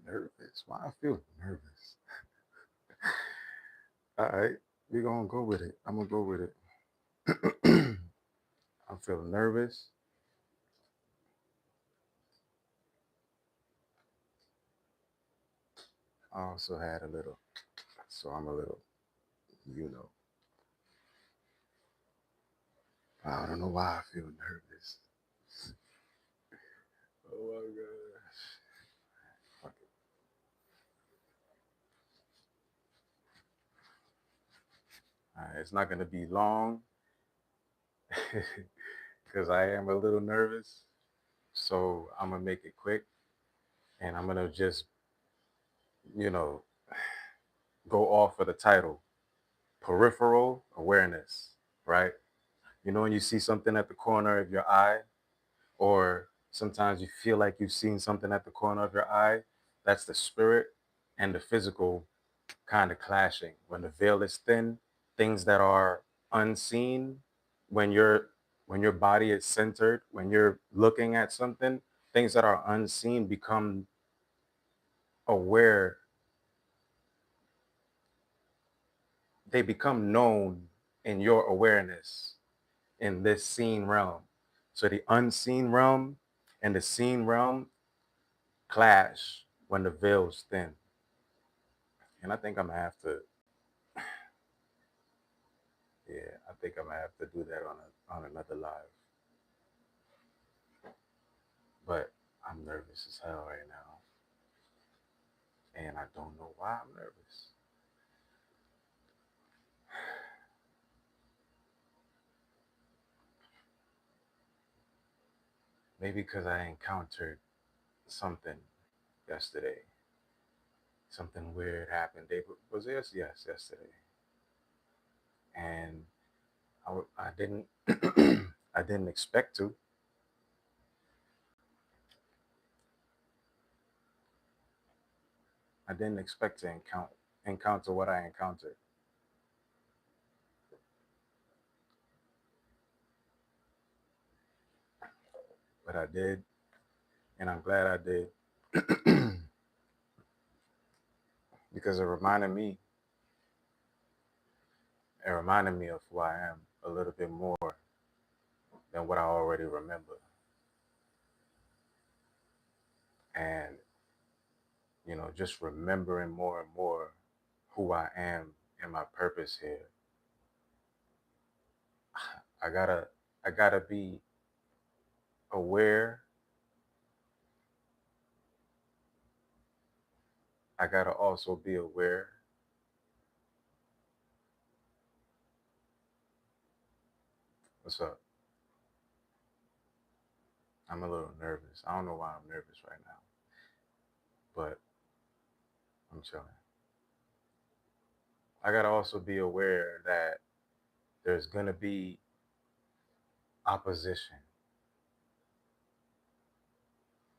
Nervous. Why I feel nervous? All right, we're gonna go with it. I'm gonna go with it. I'm feeling nervous. I also had a little, so I'm a little, you know, I don't know why I feel nervous. Oh my gosh. Fuck it. All right, it's not gonna be long because I am a little nervous. So I'm gonna make it quick, and I'm gonna just, you know, go off of the title, peripheral awareness, right? You know, when you see something at the corner of your eye, or sometimes you feel like you've seen something at the corner of your eye, that's the spirit and the physical kind of clashing. When the veil is thin, things that are unseen, when you're when your body is centered, when you're looking at something, things that are unseen become aware, they become known in your awareness in this seen realm. So the unseen realm and the seen realm clash when the veil's thin. And I think I'm gonna have to, yeah, I think I'm gonna have to do that on another live. But I'm nervous as hell right now, and I don't know why I'm nervous. Maybe because I encountered something yesterday. Something weird happened. Day was this? Yes, yesterday, and I didn't I didn't expect to. I didn't expect to encounter what I encountered, but I did, and I'm glad I did because it reminded me of who I am a little bit more than what I already remember. And, just remembering more and more who I am and my purpose here. I gotta I gotta be aware. I gotta also be aware. What's up? I'm a little nervous. I don't know why I'm nervous right now, but I'm chilling. I gotta also be aware that there's gonna be opposition.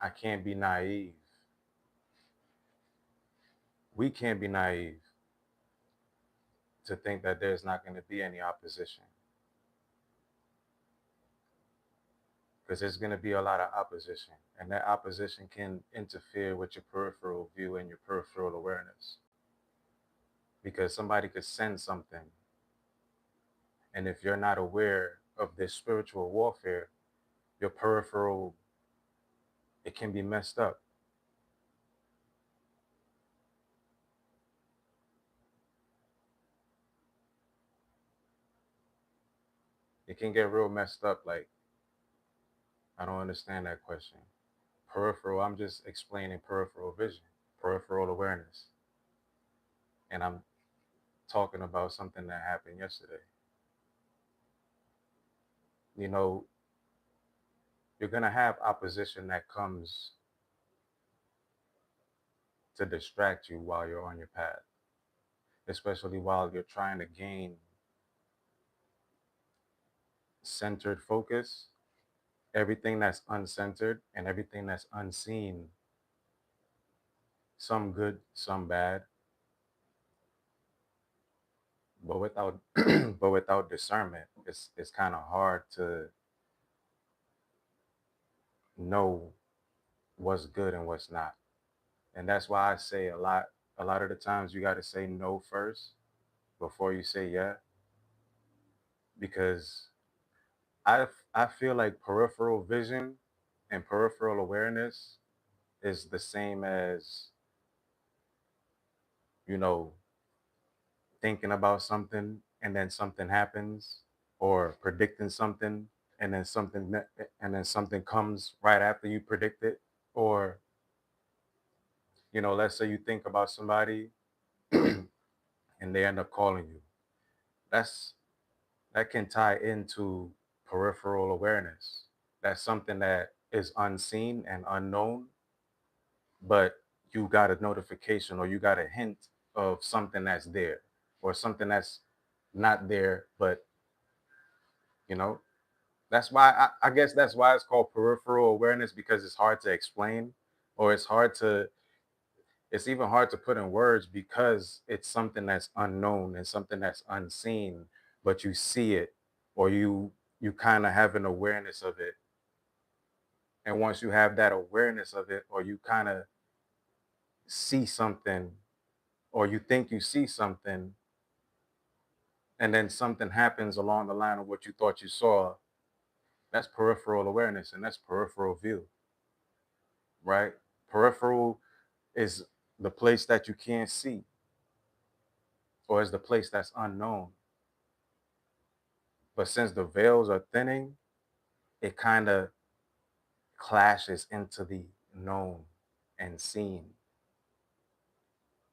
I can't be naive. We can't be naive to think that there's not gonna be any opposition, because there's gonna be a lot of opposition, and that opposition can interfere with your peripheral view and your peripheral awareness. Because somebody could send something, and if you're not aware of this spiritual warfare, your peripheral, it can be messed up. It can get real messed up. Like, I don't understand that question. Peripheral, I'm just explaining peripheral vision, peripheral awareness, and I'm talking about something that happened yesterday. You know, you're gonna have opposition that comes to distract you while you're on your path, especially while you're trying to gain centered focus. Everything that's uncentered and everything that's unseen, some good, some bad, but without but without discernment, it's kind of hard to know what's good and what's not. And that's why I say a lot of the times you got to say no first before you say yeah, because I feel like peripheral vision and peripheral awareness is the same as, you know, thinking about something and then something happens, or predicting something and then something comes right after you predict it, or, you know, let's say you think about somebody and they end up calling you. That's that can tie into peripheral awareness. That's something that is unseen and unknown, but you got a notification or you got a hint of something that's there, or something that's not there, but, you know, that's why I guess that's why it's called peripheral awareness, because it's hard to explain, or it's even hard to put in words, because it's something that's unknown and something that's unseen, but you see it, or you kind of have an awareness of it. And once you have that awareness of it, or you kind of see something, or you think you see something, and then something happens along the line of what you thought you saw, that's peripheral awareness and that's peripheral view, right? Peripheral is the place that you can't see, or is the place that's unknown. But since the veils are thinning, it kind of clashes into the known and seen.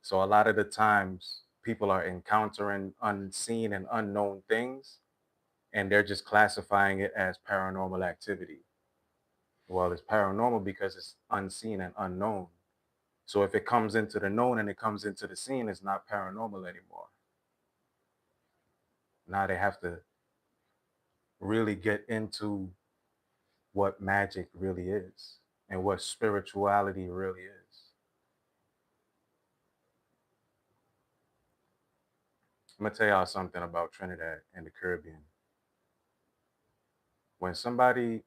So a lot of the times people are encountering unseen and unknown things, and they're just classifying it as paranormal activity. Well, it's paranormal because it's unseen and unknown. So if it comes into the known and it comes into the seen, it's not paranormal anymore. Now they have to really get into what magic really is and what spirituality really is. I'm gonna tell y'all something about Trinidad and the Caribbean. When somebody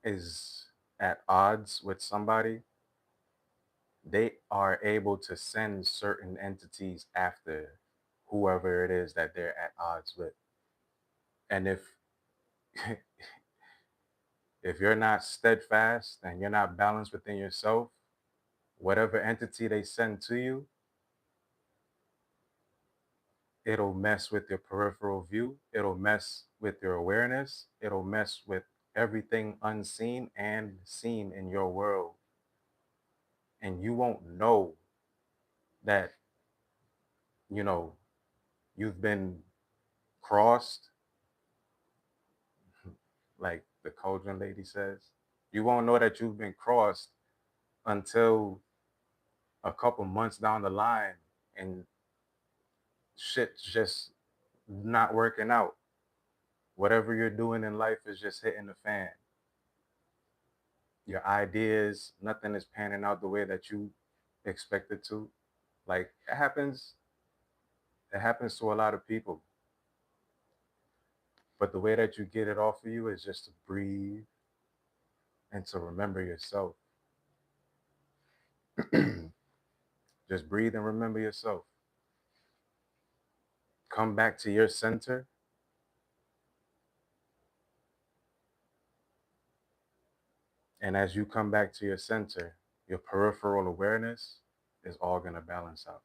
is at odds with somebody, they are able to send certain entities after whoever it is that they're at odds with. And if you're not steadfast and you're not balanced within yourself, whatever entity they send to you, it'll mess with your peripheral view, it'll mess with your awareness, it'll mess with everything unseen and seen in your world. And you won't know that, you know, you've been crossed, like the cauldron lady says. You won't know that you've been crossed until a couple months down the line, and shit's just not working out. Whatever you're doing in life is just hitting the fan. Your ideas, nothing is panning out the way that you expect it to. Like it happens to a lot of people. But the way that you get it off of you is just to breathe and to remember yourself. Just breathe and remember yourself. Come back to your center. And as you come back to your center, your peripheral awareness is all going to balance out.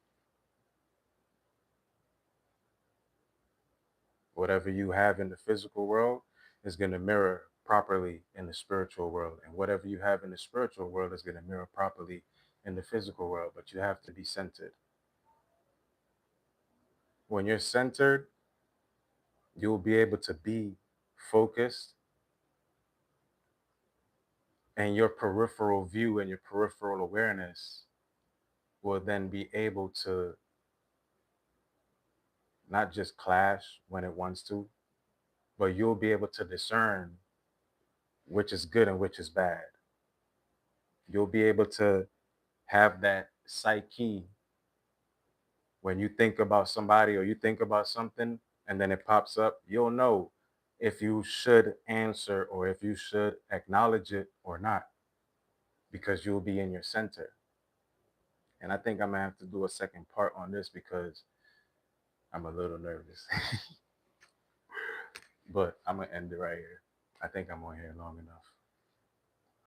Whatever you have in the physical world is going to mirror properly in the spiritual world. And whatever you have in the spiritual world is going to mirror properly in the physical world. But you have to be centered. When you're centered, you'll be able to be focused, and your peripheral view and your peripheral awareness will then be able to not just clash when it wants to, but you'll be able to discern which is good and which is bad. You'll be able to have that psyche when you think about somebody or you think about something and then it pops up, you'll know if you should answer or if you should acknowledge it or not. because you'll be in your center. And I think I'm gonna have to do a second part on this because I'm a little nervous. But I'm gonna end it right here. I think I'm on here long enough.